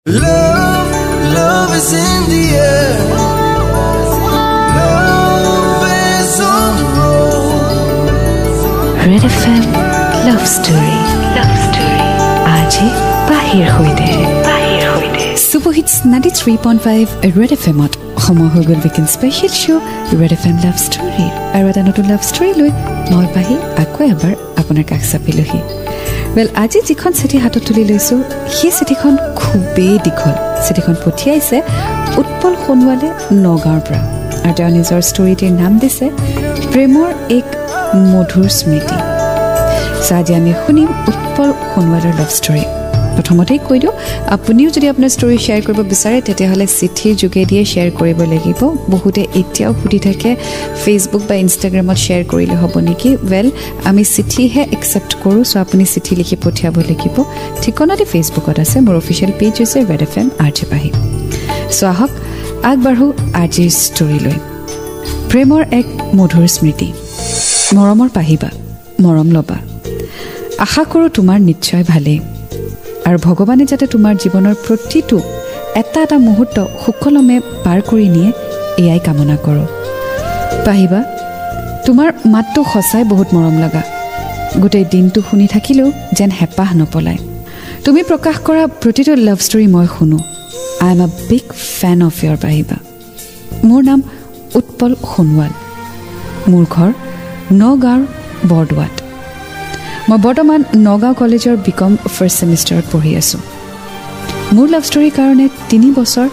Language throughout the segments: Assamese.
Love, love is in the air. Love is on the road. Red FM Love Story. Love Story. Aaj bahir hoide. Bahir hoide. Super Hits 93.5 Red FM at সময় হৈ গ'ল weekend special show' red F M love story আৰু এটা নতুন লাভ ষ্টৰী লৈ মই পাহি আকৌ এবাৰ আপোনাৰ কাষ চাপিলোহি। আজি যিখন চিঠি হাতত তুলি লৈছোঁ সেই চিঠিখন খুবেই দীঘল। চিঠিখন পঠিয়াইছে উৎপল সোণোৱালে নগাঁৱৰ পৰা আৰু তেওঁ নিজৰ ষ্টৰীটিৰ নাম দিছে প্ৰেমৰ এক মধুৰ স্মৃতি। আজি আমি শুনিম উৎপল সোণোৱালৰ লাভ ষ্টৰী। প্ৰথমতেই কৈ দিওঁ, আপুনিও যদি আপোনাৰ ষ্টৰী শ্বেয়াৰ কৰিব বিচাৰে তেতিয়াহ'লে চিঠিৰ যোগেদিয়ে শ্বেয়াৰ কৰিব লাগিব। বহুতে এতিয়াও সুধি থাকে ফেচবুক বা ইনষ্টাগ্ৰামত শ্বেয়াৰ কৰিলে হ'ব নেকি। আমি চিঠিহে একচেপ্ট কৰোঁ, চ' আপুনি চিঠি লিখি পঠিয়াব লাগিব। ঠিকনাতে ফেচবুকত আছে, মোৰ অফিচিয়েল পেজ হৈছে red F R J Pahi পাহি। চ' আহক আগবাঢ়োঁ আজিৰ ষ্টৰীলৈ। প্ৰেমৰ এক মধুৰ স্মৃতি। মৰমৰ পাহিবা, মৰম ল'বা। আশা কৰোঁ তোমাৰ নিশ্চয় ভালেই আৰু ভগৱানে যাতে তোমাৰ জীৱনৰ প্ৰতিটো এটা এটা মুহূৰ্ত সুকলমে পাৰ কৰি নিয়ে এয়াই কামনা কৰোঁ। পাহিবা, তোমাৰ মাতটো সঁচাই বহুত মৰম লগা। গোটেই দিনটো শুনি থাকিলেও যেন হেঁপাহ নপলায়। তুমি প্ৰকাশ কৰা প্ৰতিটো লাভ ষ্টৰী মই শুনো। I am a big fan of your পাহিবা। মোৰ নাম উৎপল সোণোৱাল। মোৰ ঘৰ নগাঁৱৰ বৰদোৱাত। মই বৰ্তমান নগাঁও কলেজৰ বিকম ফাৰ্ষ্ট ছেমিষ্টাৰত পঢ়ি আছোঁ। মোৰ লাভ ষ্টৰীৰ কাৰণে 3 বছৰ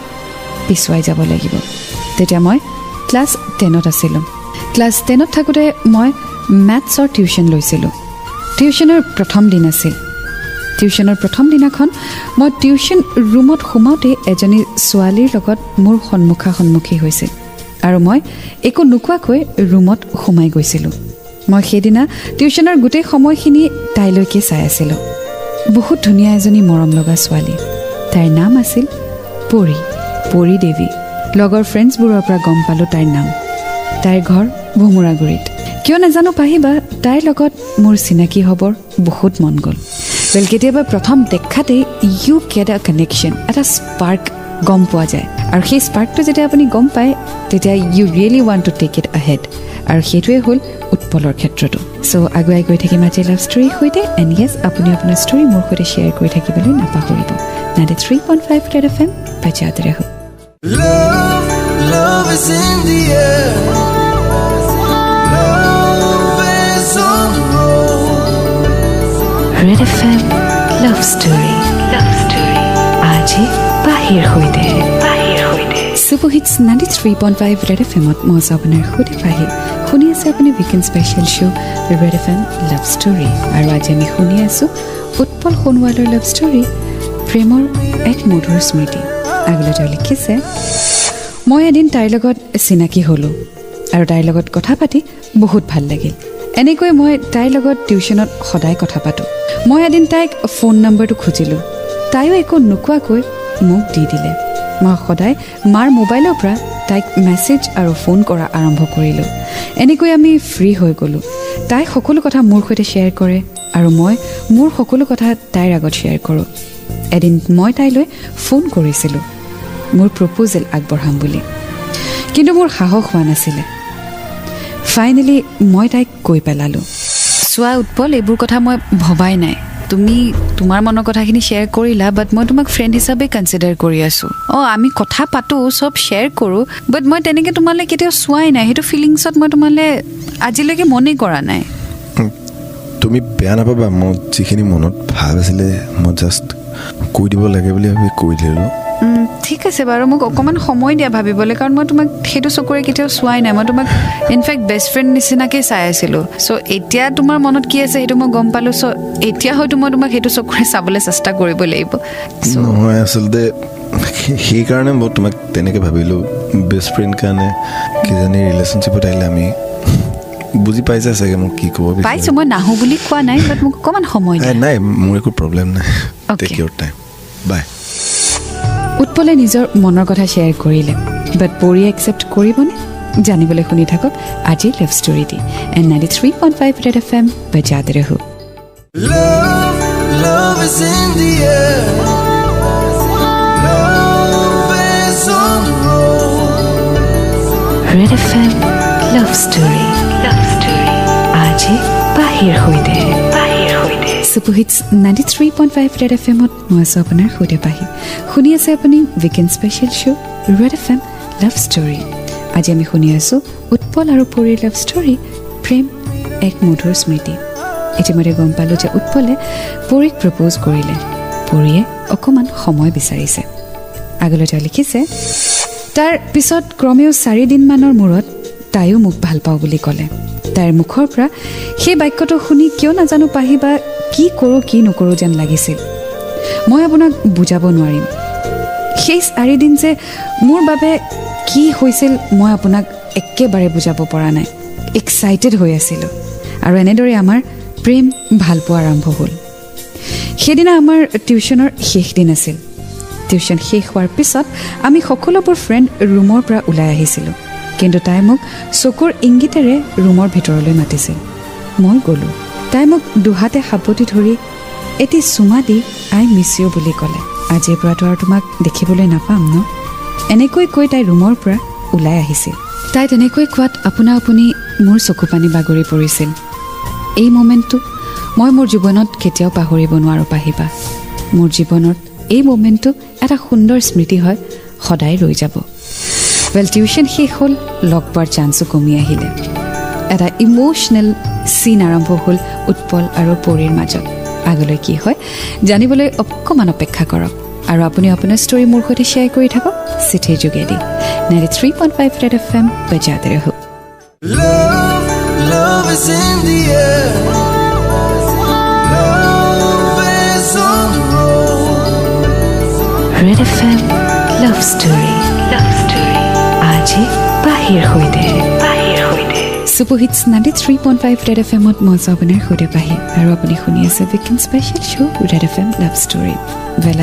পিছুৱাই যাব লাগিব। তেতিয়া মই ক্লাছ 10ত আছিলোঁ। ক্লাছ 10ত থাকোঁতে মই মেথছৰ টিউশ্যন লৈছিলোঁ। টিউশ্যনৰ প্ৰথম দিন আছিল। টিউশ্যনৰ প্ৰথম দিনাখন মই টিউশ্যন ৰুমত সোমাওঁতে এজনী ছোৱালীৰ লগত মোৰ সন্মুখী হৈছিল আৰু মই একো নোকোৱাকৈ ৰুমত সোমাই গৈছিলোঁ। মই সেইদিনা টিউশ্যনৰ গোটেই সময়খিনি তাইলৈকে চাই আছিলোঁ। বহুত ধুনীয়া এজনী মৰম লগা ছোৱালী। তাইৰ নাম আছিল পৰি দেৱী। লগৰ ফ্ৰেণ্ডছবোৰৰ পৰা গম পালোঁ তাইৰ নাম। তাইৰ ঘৰ ভোমোৰাগুৰিত। কিয় নাজানো পাহিবা, তাইৰ লগত মোৰ চিনাকি হ'বৰ বহুত মন গ'ল। কেতিয়াবা প্ৰথম দেখাতেই ইউ গেট আ কানেকশ্যন, এটা স্পাৰ্ক গম পোৱা যায় আৰু সেই স্পাৰ্কটো যেতিয়া আপুনি গম পায় তেতিয়া you really want to take it ahead. আৰু সেইটোৱে হ'ল উৎপলৰ ক্ষেত্ৰতো। চ' আগুৱাই গৈ থাকিম আজি লাভ ষ্টৰীৰ সৈতে। এণ্ড য়েছ, আপুনি আপোনাৰ ষ্টৰী মোৰ সৈতে শ্বেয়াৰ কৰি থাকিবলৈ নাপাহৰিব। 93.5 ৰেড এফ এম বাজাতে ৰহো। Love, love is in the air. Love is on the road. Red F M love story. Love story আজি বাহিৰ সৈতে। Super Hits 93.5 ৰেড এফ এমত মই আপোনাৰ সৈতে পাহি। শুনি আছে আপুনি weekend special show' red F M love story. আৰু আজি আমি শুনি আছোঁ উৎপল সোণোৱালৰ লাভ ষ্টৰী প্ৰেমৰ এক মধুৰ স্মৃতি। আগলৈ তেওঁ লিখিছে, মই এদিন তাইৰ লগত চিনাকি হ'লোঁ আৰু তাইৰ লগত কথা পাতি বহুত ভাল লাগিল। এনেকৈ মই তাইৰ লগত টিউশ্যনত সদায় কথা পাতোঁ। মই এদিন তাইক ফোন নম্বৰটো খুজিলোঁ। তাইও একো নোকোৱাকৈ মোক দি দিলে। মই সদায় মাৰ মোবাইলৰ পৰা তাইক মেছেজ আৰু ফোন কৰা আৰম্ভ কৰিলোঁ। এনেকৈ আমি ফ্ৰী হৈ গ'লোঁ। তাই সকলো কথা মোৰ সৈতে শ্বেয়াৰ কৰে আৰু মই মোৰ সকলো কথা তাইৰ আগত শ্বেয়াৰ কৰোঁ। এদিন মই তাইলৈ ফোন কৰিছিলোঁ মোৰ প্ৰপ'জেল আগবঢ়াম বুলি, কিন্তু মোৰ সাহস হোৱা নাছিলে। ফাইনেলি মই তাইক কৈ পেলালোঁ। চোৱা উৎপল, এইবোৰ কথা মই ভবাই নাই। তুমি তোমাৰ মনৰ কথাখিনি শ্বেয়াৰ কৰিলা, বাট মই তোমাক ফ্ৰেণ্ড হিচাপে কনচিডাৰ কৰি আছোঁ। আমি কথা পাতোঁ, চব শ্বেয়াৰ কৰোঁ, বাট মই তেনেকৈ তোমালৈ কেতিয়াও চোৱাই নাই। সেইটো ফিলিংছত মই তোমালৈ আজিলৈকে মনেই কৰা নাই। তুমি বেয়া নাপাবা, মই যিখিনি মনত ভাৱ আছিলে মই জাষ্ট কৈ দিব লাগে বুলি ভাবি কৈ দিলোঁ। ঠিক আছে বাৰু, মোক অকণমান সময় দিয়া ভাবিবলৈ, কাৰণ মই তোমাক সেইটো চকুৰে কেতিয়াও চোৱাই নাই। মই তোমাক ইনফেক্ট বেষ্ট ফ্ৰেণ্ড নিচিনাকৈ চাই আছিলোঁ। চ' এতিয়া তোমাৰ মনত কি আছে সেইটো মই গম পালোঁ। চ' এতিয়া হয়তো মই তোমাক সেইটো চকুৰে চাবলৈ চেষ্টা কৰিব লাগিব। নহয়, আচলতে সেইকাৰণে মই তোমাক তেনেকৈ ভাবিলোঁ। বেষ্ট ফ্ৰেণ্ড কাৰণে কিজানি ৰিলেশ্যনশ্বিপত আহিলে আমি বুজি পাইছা চাগে মোক কি ক'ব পাইছোঁ। মই নাহোঁ বুলি কোৱা নাই, বাট মোক অকণমান সময় নাই, মোৰ একো প্ৰব্লেম নাই। টেক ইয়ৰ টাইম, বাই। উৎপলে নিজৰ মনৰ কথা শ্বেয়াৰ কৰিলে, বাট পৰিয়ে একচেপ্ট কৰিবনে জানিবলৈ শুনি থাকক আজিৰ লাভ ষ্টৰীটি। এণ্ড 93.5 ৰেড এফ এম বাজাতে ৰহো। Love, love is in the air. Red FM Love Story. আজি পাহিৰ সৈতে সুপহিটছ 93.5 Red FM মই আছো আপোনাৰ সৈতে পাহি শুনি আছে আপুনি weekend special show' Red FM Love Story. আজি আমি শুনি আছো উৎপল আৰু পৰীৰ লাভ ষ্টৰী প্ৰেম এক মধুৰ স্মৃতি. ইতিমধ্যে গম পালোঁ যে উৎপলে পৰীক প্ৰপ'জ কৰিলে. পৰীয়ে অকণমান সময় বিচাৰিছে. আগলৈ তেওঁ লিখিছে, তাৰ পিছত ক্ৰমেও 4 দিনমানৰ মূৰত তাইও মোক ভাল পাওঁ বুলি ক'লে. তাইৰ মুখৰ পৰা সেই বাক্যটো শুনি কিয় নাজানো পাহি বা কি কৰোঁ কি নকৰোঁ যেন লাগিছিল. মই আপোনাক বুজাব নোৱাৰিম. সেই 4 দিন যে মোৰ বাবে কি হৈছিল মই আপোনাক একেবাৰে বুজাব পৰা নাই. এক্সাইটেড হৈ আছিলোঁ আৰু এনেদৰে আমাৰ প্ৰেম ভালপোৱা আৰম্ভ হ'ল. সেইদিনা আমাৰ টিউশ্যনৰ শেষ দিন আছিল. টিউশ্যন শেষ হোৱাৰ পিছত আমি সকলোবোৰ ফ্ৰেণ্ড ৰুমৰ পৰা ওলাই আহিছিলোঁ. কিন্তু তাই মোক চকুৰ ইংগিতেৰে ৰুমৰ ভিতৰলৈ মাতিছিল. মই গ'লোঁ. তাই মোক দুহাতে সাৱটি ধৰি এটি চুমা দি আই মিছ ইউ বুলি ক'লে. আজিৰ পৰাতো আৰু তোমাক দেখিবলৈ নাপাম ন, এনেকৈ কৈ তাই ৰুমৰ পৰা ওলাই আহিছিল. তাই তেনেকৈ কোৱাত আপোনা আপুনি মোৰ চকু পানী বাগৰি পৰিছিল. এই মমেণ্টটো মই মোৰ জীৱনত কেতিয়াও পাহৰিব নোৱাৰোঁ পাহিবা. মোৰ জীৱনত এই মমেণ্টটো এটা সুন্দৰ স্মৃতি হয়, সদায় ৰৈ যাব. টিউশ্যন শেষ হ'ল, লগ পোৱাৰ চান্সো কমি আহিলে. এটা ইম'চনেল চিন আৰম্ভ হ'ল উৎপল আৰু পৰীৰ মাজত. আগলৈ কি হয় জানিবলৈ অকণমান অপেক্ষা কৰক আৰু আপুনি আপোনাৰ ষ্টৰী মোৰ সৈতে শ্বেয়াৰ কৰি থাকক চিঠিৰ যোগেদি. 93.5 Red FM বজাতে ৰহো. Love is in the air. Love is on the road. Red FM Love Story. আজি পাহিৰ সৈতে সুপহিটছ 93.5 Red FM মই আছো আপোনাৰ সৈতে পাহি আৰু আপুনি শুনি আছে weekend special show' Red FM লাভ ষ্টৰী.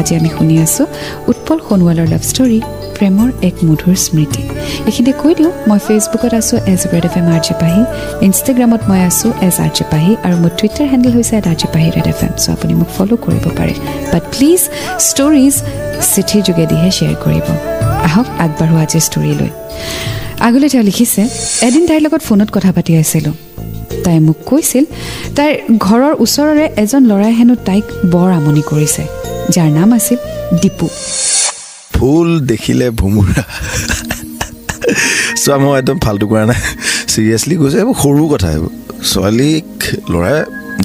আজি আমি শুনি আছোঁ উৎপল সোণোৱালৰ লাভ ষ্টৰী প্ৰেমৰ এক মধুৰ স্মৃতি. এইখিনিতে কৈ দিওঁ মই ফেচবুকত আছোঁ এজ Red FM RJ পাহি, ইনষ্টাগ্ৰামত মই আছোঁ এজ RJ পাহি আৰু মোৰ টুইটাৰ হেণ্ডেল হৈছে RJ পাহি Red FM. চ' আপুনি মোক ফ'ল' কৰিব পাৰে. বাট প্লিজ ষ্টৰিজ চিঠিৰ যোগেদিহে শ্বেয়াৰ কৰিব. আহক আগবাঢ়ো আজিৰ ষ্টৰীলৈ. আগলৈ তেওঁ লিখিছে, এদিন তাইৰ লগত ফোনত কথা পাতি আছিলোঁ. তাই মোক কৈছিল তাইৰ ঘৰৰ ওচৰৰে এজন ল'ৰাই হেনো তাইক বৰ আমনি কৰিছে, যাৰ নাম আছিল দীপু. ফুল দেখিলে ভুমুৰা. চোৱা মই একদম ফাল্টু কৰা নাই, চিৰিয়াছলি কৈছে. এইবোৰ সৰু কথা, এইবোৰ ছোৱালীক ল'ৰাই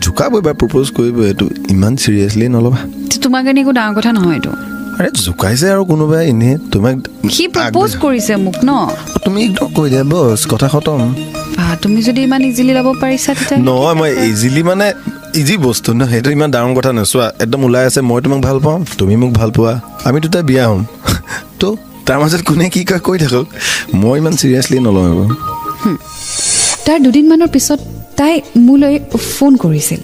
জোকাবই বা প্ৰপ'জ কৰিব, এইটো ইমান চিৰিয়াছলি নল'বা. তোমাৰ কাৰণে একো ডাঙৰ কথা নহয় এইটো. আৰে জোকাইছে আৰু কোনোবাই এনেই তোমাক সি প্ৰপ'জ কৰিছে মোক ন, তুমি একদম কৈ দিয়া বছ, কথা খতম. তুমি যদি ইমান ইজিলি ল'ব পাৰিছা তেতিয়া নহয়, মই ইজিলি মানে ইজি বস্তু ন, সেইটো ইমান ডাঙৰ কথা নোচোৱা. একদম ওলাই আছে মই তোমাক ভাল পাওঁ, তুমি মোক ভাল পোৱা, আমি দুটাই বিয়া হ'ম. তো তাৰ মাজত কোনে কি কয় কৈ থাকক, মই ইমান চিৰিয়াছলি নলওঁ এইবোৰ. তাৰ দুদিনমানৰ পিছত তাই মোলৈ ফোন কৰিছিল.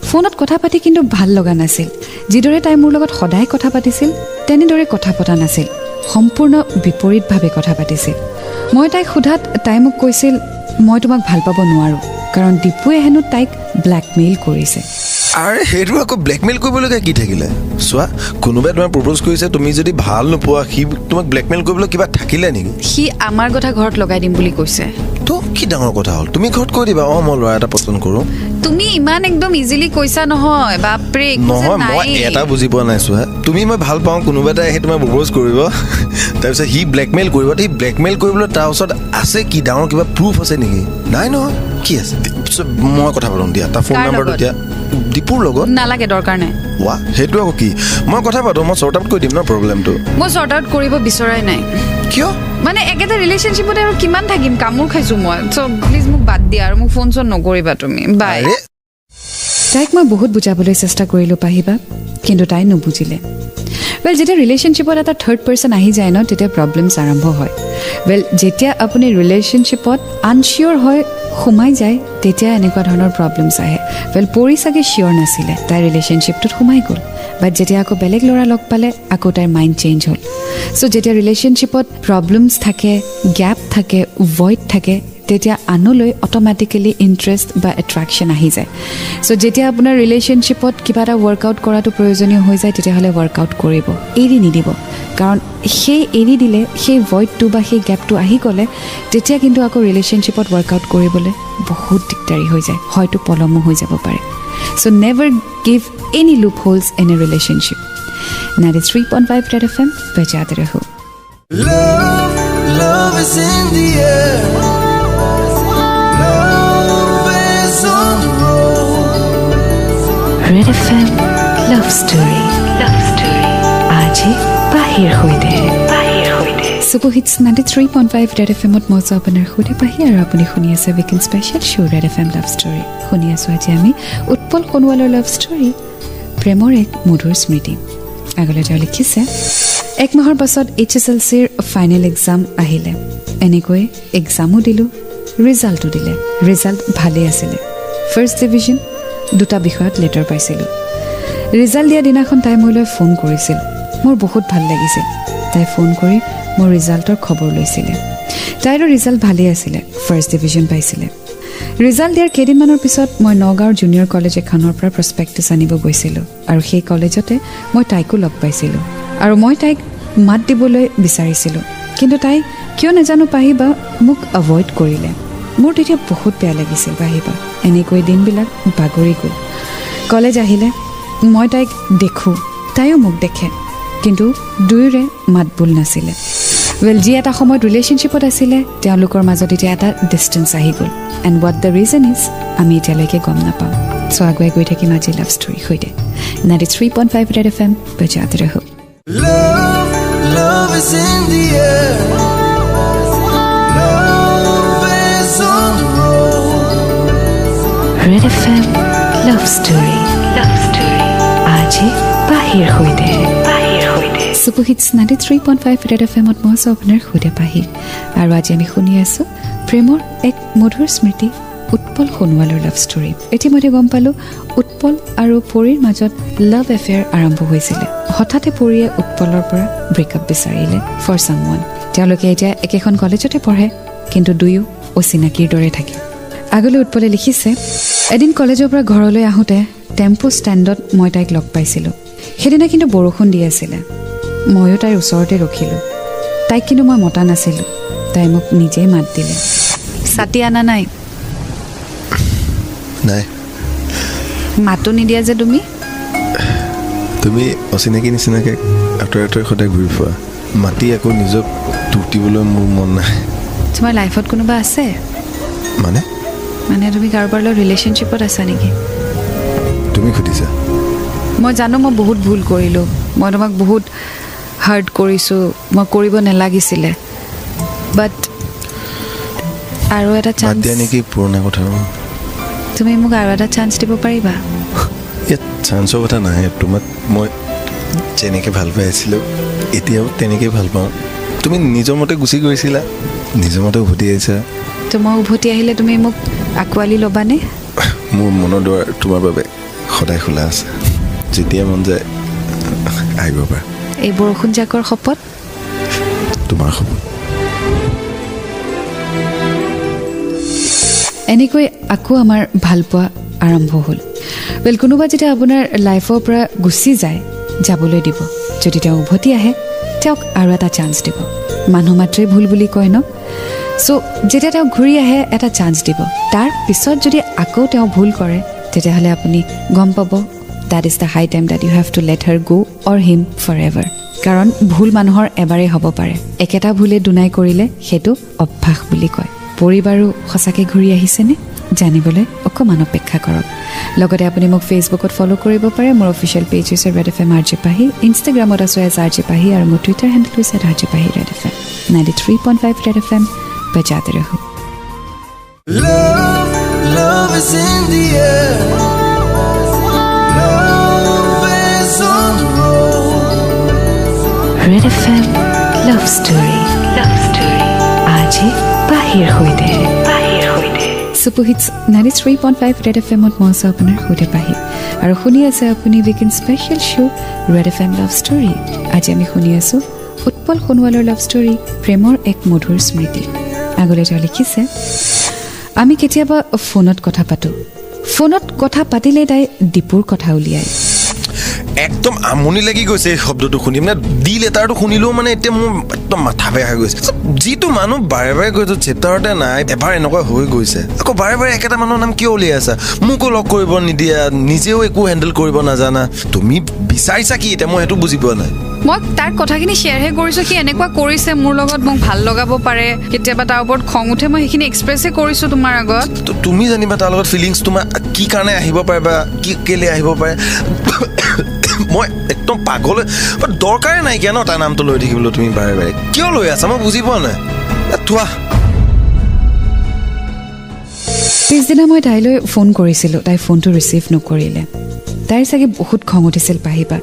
ফোনত কথা পাতি কিন্তু ভাল লগা নাছিল. যিদৰে তাই মোৰ লগত সদায় কথা পাতিছিল তেনেদৰে কথা পতা নাছিল, সম্পূৰ্ণ বিপৰীতভাৱে কথা পাতিছিল. মই তাইক সোধাত তাই মোক কৈছিল মই তোমাক ভাল পাব নোৱাৰোঁ, কাৰণ দীপুৱে হেনো তাইক ব্লেকমেইল কৰিছে. আৰে সেইটো আকৌ ব্লেকমেইল কৰিবলগীয়া কি থাকিলে? চোৱা, কোনোবাই তোমাক প্ৰপ'জ কৰিছে, তুমি যদি ভাল নোপোৱা, সি তোমাক ব্লেকমেইল কৰিবলৈ কিবা থাকিলে নেকি? সি আমাৰ কথা ঘৰত লগাই দিম বুলি কৈছে. তো কি ডাঙৰ কথা হ'ল, তুমি ঘৰত কৈ দিবা মই ল'ৰা এটা পচন্দ কৰোঁ. তুমি ইমান একদম ইজিলি কৈছা নহয়, বাপৰে. নহয়, মই এটা বুজি পোৱা নাই. চোৱা, তুমি মই ভাল পাওঁ, কোনোবা এটাই আহি তোমাক প্ৰপ'জ কৰিব, তাৰপিছত সি ব্লেকমেইল কৰিব. সি ব্লেকমেইল কৰিবলৈ তাৰ ওচৰত আছে কি, ডাঙৰ কিবা প্ৰুফ আছে নেকি? নাই নহয়, কি আছে? মই কথা পাতোঁ দিয়া, তাৰ ফোন নাম্বাৰটো দিয়া. দীপুৰ লগত নালাগে, দৰকাৰ নাই. ৱা, সেইটো আকৌ কি? মই কথা পাতোঁ, মই শ্বৰ্ট আউট কৰি দিম ন প্ৰব্লেমটো. মই শ্বৰ্ট আউট কৰিব বিচৰাই নাই. কিয়? মানে একেটা ৰিলেশ্যনশ্বিপতে আৰু কিমান থাকিম, কামোৰ খাইছোঁ মই. চ' প্লিজ মোক বাদ দিয়া আৰু মোক ফোন চোন নকৰিবা তুমি, বাই. তাইক মই বহুত বুজাবলৈ চেষ্টা কৰিলোঁ পাহিবা, কিন্তু তাই নুবুজিলে. যেতিয়া ৰিলেশ্যনশ্বিপত এটা থাৰ্ড পাৰ্চন আহি যায় ন, তেতিয়া প্ৰব্লেমছ আৰম্ভ হয়. যেতিয়া আপুনি ৰিলেশ্যনশ্বিপত আনচিয়'ৰ হৈ সোমাই যায় তেতিয়া এনেকুৱা ধৰণৰ প্ৰব্লেমছ আহে. পৰি চাগে চিয়'ৰ নাছিলে, তাই ৰিলেশ্যনশ্বিপটোত সোমাই গ'ল. বাট যেতিয়া আকৌ বেলেগ ল'ৰা লগ পালে আকৌ তাইৰ মাইণ্ড চেঞ্জ হ'ল. চ' যেতিয়া ৰিলেশ্যনশ্বিপত প্ৰব্লেমছ থাকে, গেপ থাকে, ভইড থাকে, তেতিয়া আনলৈ অটোমেটিক্যালি ইন্টাৰেষ্ট বা এট্ৰাকশন আহি যায় সো যেতিয়া আপোনাৰ ৰিলেশনশিপত কিবা এটা ওয়াৰ্কআউট কৰাটো প্ৰয়োজনীয় হৈ যায় তেতিয়া হলে ওয়াৰ্কআউট কৰিব এৰি নিদিব কাৰণ সেই এৰি দিলে সেই ভয়েডটো বা সেই গ্যাপটো আহি গলে তেতিয়া কিন্তু আকৌ ৰিলেশনশিপত ওয়াৰ্কআউট কৰিবলৈ বহুত দিগদাৰি হৈ যায় হয়তো পলমো হৈ যাব পাৰে so never give any loopholes in a relationship 93.5 Red FM बजाते रहो Love, love is in the air. Love is on the road. Red FM Love Story आज ही बाहिर होइदे सुपर हिट्स 93.5 Red FM मत मौज अपनार खुदे बाहिर और अपनी खुनी আছে weekend special show Red FM Love Story खुनी আছো আজি আমি উৎপল কোনৱালৰ লাভ ষ্টৰী প্ৰেমৰ এক মধুৰ স্মৃতি আগলৈ তেওঁ লিখিছে এক মাহৰ পাছত এইচএসএলসিৰ ফাইনেল এক্সাম আহিলে এনেকৈ এক্সামও দিলো ৰিজাল্টও দিলে ৰিজাল্ট ভালে আছিল ফাৰ্স্ট ডিভিজন দুটা বিষয়ত লেটাৰ পাইছিলো ৰিজাল্ট দিয়া দিনাখন তাই মোলৈ ফোন কৰিছিল মোৰ বহুত ভাল লাগিছিল তাই ফোন কৰি মোৰ ৰিজাল্টৰ খবৰ লৈছিল তাইৰ ৰিজাল্ট ভালে আছিল ফাৰ্স্ট ডিভিজন পাইছিল ৰিজাল্ট দিয়াৰ কেইদিনমানৰ পিছত মই নগাঁৱৰ জুনিয়ৰ কলেজ এখনৰ পৰা প্ৰস্পেক্টাছ আনিব গৈছিলো আৰু সেই কলেজতে মই তাইকো লগ পাইছিলো আৰু মই তাইক মাত দিবলৈ বিচাৰিছিলো কিন্তু তাই কিয় নাজানো পাহিবা মোক এভয়েড কৰিলে মোৰ তেতিয়া বহুত বেয়া লাগিছিল পাহিবা এনেকৈ দিনবিলাক বাগৰি গ'ল কলেজ আহিলে মই তাইক দেখো তাইও মোক দেখে কিন্তু দুয়োৰে মাত বোল নাছিলে Well, ji eta সময়ত ৰিলেশনশিপত আছিলে তেওঁলোকৰ মাজত এতিয়া এটা ডিসটেন্স আহি গ'ল and what the reason is আমি এতিয়ালৈকে গম নাপাওঁ সো আগুৱাই গৈ থাকিম আজি লাভ ষ্টৰী হৈতে 93.5 Red FM बजाते रहो Love, love is in the air. Love is on the road. Red FM Love Story आज ही बाहिर होइदे सुपर हिट्स 93.5 Red FM मत मौज अपनार खुदे पाहि আৰু আজি আমি শুনি আছো প্ৰেমৰ এক মধুৰ স্মৃতি উৎপল সোণোৱালৰ লাভ ষ্টৰী ইতিমধ্যে গম পালো উৎপল আৰু পৰীৰ মাজত লাভ এফেয়াৰ আৰম্ভ হৈছিল হঠাতে পৰীয়ে উৎপলৰ পৰা ব্ৰেকআপ বিচাৰিলে ফৰ সামওয়ান তেওঁলোকে এতিয়া একেখন কলেজতে পঢ়ে কিন্তু দুয়ো অচিনাকিৰ দৰে থাকে আগলৈ উৎপলে লিখিছে এদিন কলেজৰ পৰা ঘৰলৈ আহোতে টেম্পো ষ্টেণ্ডত মই তাইক লগ পাইছিলো সেদিনা কিন্তু বৰষুণ দি আছিল ময়ো তাইৰ ওচৰতে ৰখিলো তাইক কিন্তু মই মতা নাছিলো তাই মোক নিজে মাত দিলে সাতি আনা নাই নাই মাতো নিদিয়া যে তুমি অচিনাকি নিচিনাকে আঁতৰে সদায় ঘূৰি ফুৰা মাতি আকৌ নিজক টুটিবলৈ মোৰ মন নাই তোমাৰ লাইফত কোনোবা আছে মানে তুমি কাৰোবাৰ লগত ৰিলেশনশিপত আছা নেকি তুমি খুদিছা মই জানো মই বহুত ভুল কৰিলো মই তোমাক বহুত হাৰ্ট কৰিছো মই কৰিব নালাগিছিলে বাট আৰু এটা চান্স দিয়া নেকি পুৰণা কথা তুমি মোক আৰু এটা চান্স দিব পাৰিবা ইয়াত চান্সৰ কথা নাই তোমাক মই যেনেকৈ ভাল পাই আছিলোঁ এতিয়াও তেনেকৈ ভাল পাওঁ তুমি নিজৰ মতে গুচি গৈছিলা নিজৰ মতে উভতি আহিছা মই উভতি আহিলে তুমি মোক আঁকোৱালি ল'বানে মোৰ মনৰ দুৱাৰ তোমাৰ বাবে সদায় খোলা আছে যেতিয়া মন যায় আহিব পাৰা এই বৰষুণ জাকৰ শপত তোমাৰ শপত এনেকৈ আকৌ আমাৰ ভাল পোৱা আৰম্ভ হ'ল ৱেল কোনোবা যেতিয়া আপোনাৰ লাইফৰ পৰা গুচি যায় যাবলৈ দিব যদি তেওঁ উভতি আহে তেওঁক আৰু এটা চান্স দিব মানুহ মাত্ৰেই ভুল বুলি কয় ন সো যেতিয়া তেওঁ ঘূৰি আহে এটা চান্স দিব তাৰ পিছত যদি আকৌ তেওঁ ভুল কৰে তেতিয়াহ'লে আপুনি গম পাব that is the high time that you have to let her go or him forever কাৰণ ভুল মানুহৰ এবাৰেই হ'ব পাৰে একেটা ভুলে দুনাই কৰিলে সেইটো অভ্যাস বুলি কয় পৰিবাৰো সঁচাকে ঘূৰি আহিছেনে জানিবলৈ অকমান অপেক্ষা কৰক লগতে আপুনি মোক ফেচবুকত ফলো কৰিব পাৰে মোৰ অফিচিয়েল পেজ হৈছে ৰেড এফ এম আৰজে পাহি ইনষ্টাগ্ৰামত আছো এজ আৰজে পাহি আৰু মোৰ টুইটাৰ হেণ্ডেল হৈছে RJ Pahi Red F M 93.5 Red F M बजाते रहो Love, love is in the air. Love is on the road. Red FM Love Story आज ही बाहिर होइदे सुपर हिट्स 93.5 Red FM मत मौज अपनार खुदे पाहि আৰু শুনি আছে আপুনি weekend special show Red F M love story আজি আমি শুনি আছো উৎপল সোণোৱালৰ লাভ ষ্টৰী প্ৰেমৰ এক মধুৰ স্মৃতি আগলৈ তেওঁ লিখিছে আমি কেতিয়াবা ফোনত কথা পাতোঁ ফোনত কথা পাতিলে তাই দীপুৰ কথা উলিয়ায় একদম আমনি লাগি গৈছে এই শব্দটো শুনি মানে ডি লেটাৰটো শুনিলেও মানে এতিয়া মোৰ একদম মাথা বেয়া হৈ গৈছে যিটো মানুহ বাৰে বাৰে গৈছে চেপ্টাৰতে নাই এবাৰ এনেকুৱা হৈ গৈছে আকৌ বাৰে বাৰে একেটা মানুহৰ নাম কিয় উলিয়াই আছা মোকো লগ কৰিব নিদিয়া নিজেও একো হেণ্ডেল কৰিব নাজানা তুমি বিচাৰিছা কি এতিয়া মই সেইটো বুজি পোৱা নাই মই তাৰ কথাখিনি শ্বেয়াৰহে কৰিছোঁ সি এনেকুৱা কৰিছে মোৰ লগত মোক ভাল লগাব পাৰে কেতিয়াবা তাৰ ওপৰত খং উঠে মই সেইখিনি এক্সপ্ৰেছে কৰিছোঁ তোমাৰ আগত তুমি জানিবা তাৰ লগত ফিলিংছ তোমাৰ কি কাৰণে আহিব পাৰে বা কি কেলে আহিব পাৰে মই একদম পাগল দৰকাৰে নাইকিয়া ন তাৰ নামটো লৈ থাকিবলৈ তুমি বাৰে বাৰে কিয় লৈ আছা মই বুজি পোৱা নাই থোৱা পিছদিনা মই তাইলৈ ফোন কৰিছিলোঁ তাই ফোনটো ৰিচিভ নকৰিলে তাইৰ চাগে বহুত খং উঠিছিল পাহিবা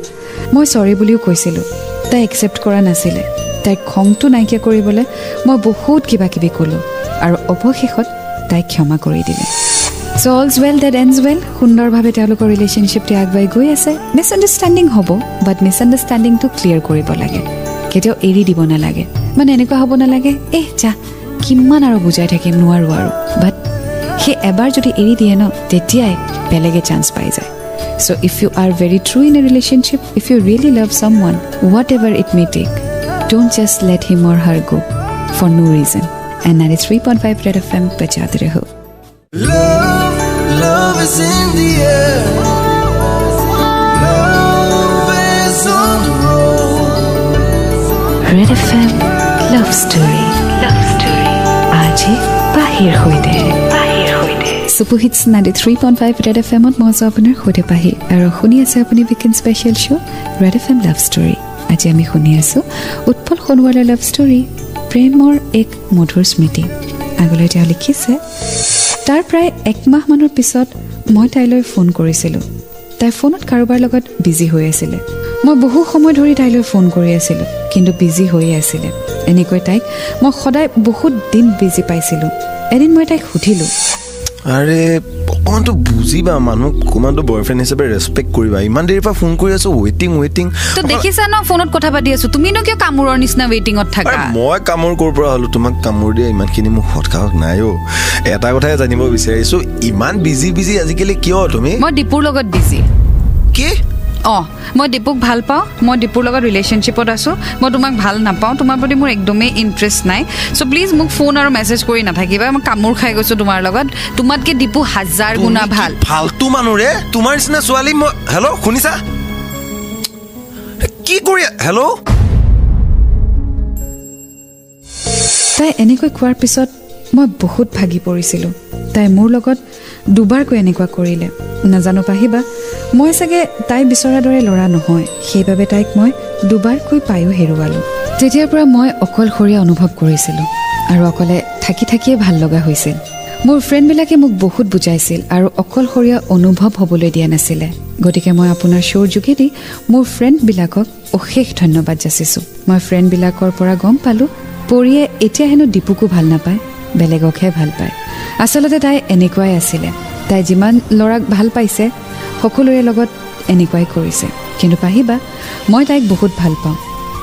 মই চৰি বুলিও কৈছিলোঁ তাই একচেপ্ট কৰা নাছিলে তাইৰ খংটো নাইকিয়া কৰিবলৈ মই বহুত কিবা কিবি ক'লোঁ আৰু অৱশেষত তাইক ক্ষমা কৰি দিলে so' all's well that ends well সুন্দৰভাৱে তেওঁলোকৰ ৰিলেশ্যনশ্বিপটো আগবাঢ়ি গৈ আছে মিছআণ্ডাৰষ্টেণ্ডিং হ'ব বাট মিছআণ্ডাৰষ্টেণ্ডিংটো ক্লিয়াৰ কৰিব লাগে কেতিয়াও এৰি দিব নালাগে মানে এনেকুৱা হ'ব নালাগে যা কিমান আৰু বুজাই থাকিম নোৱাৰোঁ আৰু বাট সেই এবাৰ যদি এৰি দিয়ে ন তেতিয়াই বেলেগে চান্স পাই যায় So if you are very true in a relationship, if you really love someone, whatever it may take, don't just let him or her go for no reason. And 93.5 Red FM bajate raho. Love is in the air. Love is on the road. Red FM love story. Love story. Aaj bahir hoide. Superhits 93.5 Red FM ত মই আপোনাৰ সৈতে পাহি আৰু শুনি আছে আপুনি weekend special show' red F M love story আজি আমি শুনি আছোঁ উৎপল সোণোৱালৰ লাভ ষ্টৰী প্ৰেমৰ এক মধুৰ স্মৃতি আগলৈ তেওঁ লিখিছে তাৰ প্ৰায় একমাহমানৰ পিছত মই তাইলৈ ফোন কৰিছিলোঁ তাই ফোনত কাৰোবাৰ লগত বিজি হৈ আছিলে মই বহু সময় ধৰি তাইলৈ ফোন কৰি আছিলোঁ কিন্তু বিজি হৈয়ে আছিলে এনেকৈ তাইক মই সদায় বহুত দিন বিজি পাইছিলোঁ এদিন মই তাইক সুধিলোঁ আৰে অকণমানটো বুজিবা মানুহ অকণমানটো বয়ফ্ৰেণ্ড হিচাপে ৰেচপেক্ট কৰিবা ইমান দেৰিৰ পৰা ফোন কৰি আছো ৱেইটিং তো দেখিছা ন ফোনত কথা পাতি আছো তুমিনো কিয় কামোৰৰ নিচিনা ৱেইটিঙত থাকা মই কামোৰ ক'ৰ পৰা হ'লো তোমাক কামোৰ দিয়া ইমানখিনি মোক সৎসাহস নাই এটা কথাই জানিব বিচাৰিছো ইমান বিজি আজিকালি কিয় তুমি মই দীপুৰ লগত বিজি কি মই দীপুক ভাল পাওঁ মই দীপুৰ লগত ৰিলেশ্যনশ্বিপত আছোঁ মই তোমাক ভাল নাপাওঁ তোমাৰ প্ৰতি মোৰ একদমেই ইণ্টাৰেষ্ট নাই চ' প্লিজ মোক ফোন আৰু মেছেজ কৰি নাথাকিবা মই কামোৰ খাই গৈছোঁ তোমাৰ লগত তোমাতকৈ দীপু 1000 গুণা ভাল ফাল্টু মানুহ ৰে তোমাৰ নিচিনা ছোৱালী মই হেল্ল' শুনিছা কি কৰি হেল্ল' তাই এনেকৈ কোৱাৰ পিছত মই বহুত ভাগি পৰিছিলোঁ তাই মোৰ লগত দুবাৰকৈ এনেকুৱা কৰিলে নাজানো পাহিবা মই চাগে তাই বিচৰাৰ দৰে ল'ৰা নহয় সেইবাবে তাইক মই দুবাৰকৈ পায়ো হেৰুৱালোঁ তেতিয়াৰ পৰা মই অকলশৰীয়া অনুভৱ কৰিছিলোঁ আৰু অকলে থাকিয়ে ভাল লগা হৈছিল মোৰ ফ্ৰেণ্ডবিলাকে মোক বহুত বুজাইছিল আৰু অকলশৰীয়া অনুভৱ হ'বলৈ দিয়া নাছিলে গতিকে মই আপোনাৰ শ্ব'ৰ যোগেদি মোৰ ফ্ৰেণ্ডবিলাকক অশেষ ধন্যবাদ যাচিছোঁ মই ফ্ৰেণ্ডবিলাকৰ পৰা গম পালোঁ পৰিয়ে এতিয়া হেনো দীপুকো ভাল নাপায় বেলেগকহে ভাল পায় আচলতে তাই এনেকুৱাই আছিলে তাই যিমান ল'ৰাক ভাল পাইছে সকলোৰে লগত এনেকুৱাই কৰিছে কিন্তু পাহিবা মই তাইক বহুত ভাল পাওঁ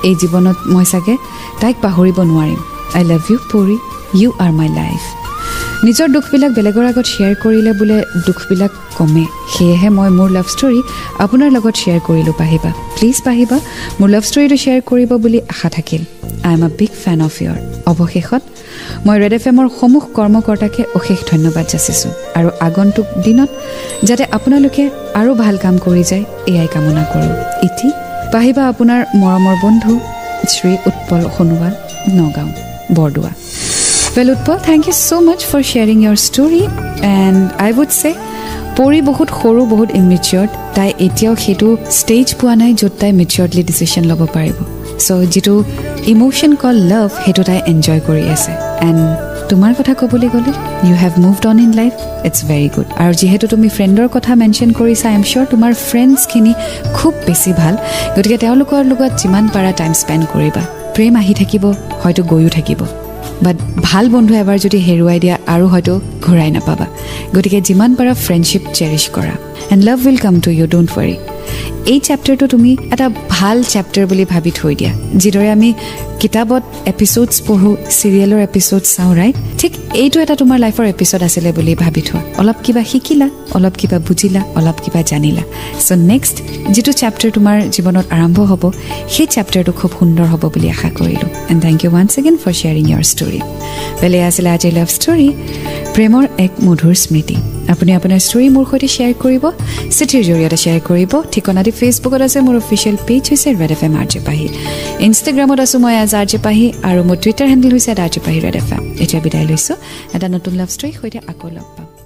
এই জীৱনত মই চাগে তাইক পাহৰিব নোৱাৰিম আই লাভ ইউ পৰি ইউ আৰ মাই লাইফ নিজৰ দুখবিলাক বেলেগৰ আগত শ্বেয়াৰ কৰিলে বোলে দুখবিলাক কমে সেয়েহে মই মোৰ লাভ ষ্টৰী আপোনাৰ লগত শ্বেয়াৰ কৰিলোঁ পাহিবা প্লিজ পাহিবা মোৰ লাভ ষ্টৰীটো শ্বেয়াৰ কৰিব বুলি আশা থাকিল I am a big fan of your অৱশেষত মই ৰেড এফ এমৰ সমূহ কৰ্মকৰ্তাকে অশেষ ধন্যবাদ যাচিছোঁ আৰু আগন্তুক দিনত যাতে আপোনালোকে আৰু ভাল কাম কৰি যায় এয়াই কামনা কৰোঁ ইতি পাহিবা আপোনাৰ মৰমৰ বন্ধু Shri Utpal Sonowal Nagaon Bordowa Well, Utpal, thank you so much for sharing your story and I would say পৰি বহুত সৰু বহুত ইমেচিয়ৰ্ড তাই এতিয়াও সেইটো ষ্টেজ পোৱা নাই য'ত তাই মেচিয়ৰ্ডলি ডিচিশ্যন ল'ব পাৰিব চ' যিটো ইম'শ্যন কল লাভ সেইটো তাই এনজয় কৰি আছে এণ্ড তোমাৰ কথা ক'বলৈ গ'লে you have moved on in life it's very good আৰু যিহেতু তুমি ফ্ৰেণ্ডৰ কথা মেনশ্যন কৰিছা আই এম চিয়'ৰ তোমাৰ ফ্ৰেণ্ডছখিনি খুব বেছি ভাল গতিকে তেওঁলোকৰ লগত যিমান পাৰা টাইম স্পেণ্ড কৰিবা প্ৰেম আহি থাকিব হয়তো গৈও থাকিব বাট ভাল বন্ধু এবাৰ যদি হেৰুৱাই দিয়া আৰু হয়তো ঘূৰাই নাপাবা গতিকে যিমান পাৰা ফ্ৰেণ্ডশ্বিপ চেৰিছ কৰা and love will come to you don't worry এই চেপ্টাৰটো তুমি এটা ভাল চেপ্টাৰ বুলি ভাবি থৈ দিয়া যিদৰে আমি কিতাপত এপিসোডস পঢ়ো সিৰিয়েলৰ এপিসোড চাওঁ ৰাইট ঠিক এইটো এটা তোমাৰ লাইফৰ এপিসোড আছিলে বুলি ভাবি থোৱা অলপ কিবা শিকিলা অলপ কিবা বুজিলা অলপ কিবা জানিলা সো নেক্সট যেটো চেপ্টাৰ তোমাৰ জীৱনত আৰম্ভ হ'ব সেই চেপ্টাৰটো খুব সুন্দৰ হ'ব বুলি আশা কৰিলো and thank you once again for sharing your story বেলে আছিলে আজি লাভ ষ্টৰী প্ৰেমৰ এক মধুৰ স্মৃতি আপুনি আপোনাৰ ষ্টৰী মোৰ সৈতে শ্বেয়াৰ কৰিব চিঠিৰ জৰিয়তে শ্বেয়াৰ কৰিব ঠিকনাটি ফেচবুকত আছে মোৰ অফিচিয়েল পেজ হৈছে ৰেড এফ এম আৰজে পাহি ইনষ্টাগ্ৰামত আছো মই আৰজে পাহি আৰু মোৰ টুইটাৰ হেণ্ডেল হৈছে RJ Pahi Red F M এতিয়া বিদায় লৈছো এটা নতুন লাভ ষ্টৰী সৈতে আকৌ লগ পাম